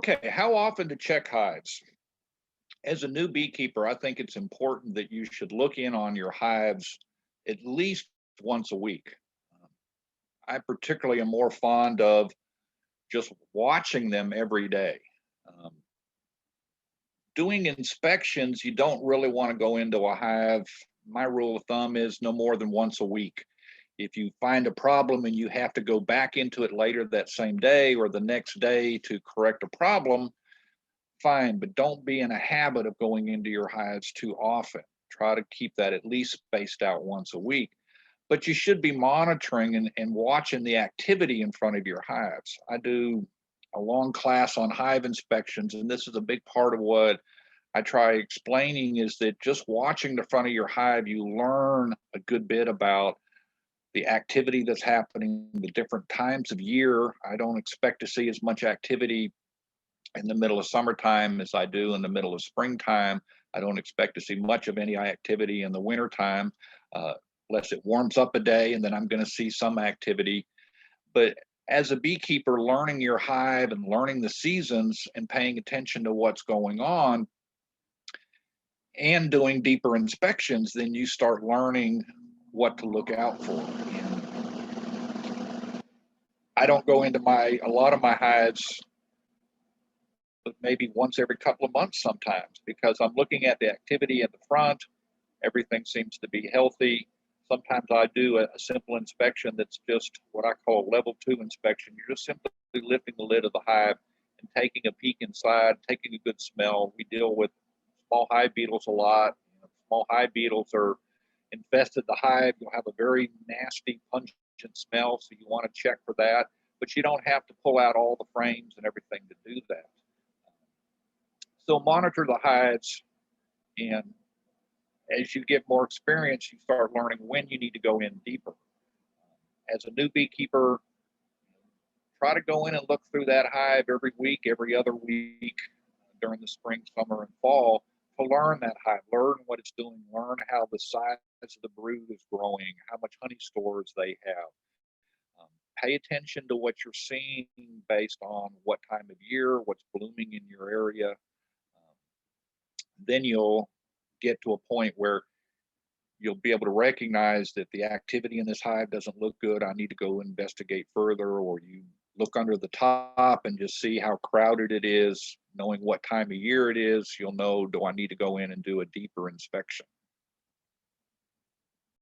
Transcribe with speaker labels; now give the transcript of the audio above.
Speaker 1: Okay, how often to check hives? As a new beekeeper, I think it's important that you should look in on your hives at least once a week. Um, I particularly am more fond of just watching them every day. Um, Doing inspections, you don't really want to go into a hive. My rule of thumb is no more than once a week. If you find a problem and you have to go back into it later that same day or the next day to correct a problem, fine, but don't be in a habit of going into your hives too often. Try to keep that at least spaced out once a week. But you should be monitoring and watching the activity in front of your hives. I do a long class on hive inspections, and this is a big part of what I try explaining is that just watching the front of your hive, you learn a good bit about the activity that's happening, the different times of year. I don't expect to see as much activity in the middle of summertime as I do in the middle of springtime. I don't expect to see much of any activity in the wintertime, uh, unless it warms up a day, and then I'm going to see some activity. But as a beekeeper, learning your hive and learning the seasons and paying attention to what's going on and doing deeper inspections, then you start learning what to look out for. And I don't go into a lot of my hives but maybe once every couple of months sometimes because I'm looking at the activity in the front. Everything seems to be healthy. Sometimes I do a simple inspection that's just what I call a level two inspection. You're just simply lifting the lid of the hive and taking a peek inside, taking a good smell. We deal with small hive beetles a lot. Small hive beetles are infested the hive. You'll have a very nasty, pungent smell, so you want to check for that. But you don't have to pull out all the frames and everything to do that. So monitor the hives, and as you get more experience, you start learning when you need to go in deeper. As a new beekeeper, try to go in and look through that hive every week, every other week during the spring, summer, and fall to learn that hive, learn what it's doing, learn how the size of the brood is growing, how much honey stores they have. Um, Pay attention to what you're seeing based on what time of year, what's blooming in your area. Then you'll get to a point where you'll be able to recognize that the activity in this hive doesn't look good. I need to go investigate further, or you look under the top and just see how crowded it is. Knowing what time of year it is, you'll know, do I need to go in and do a deeper inspection?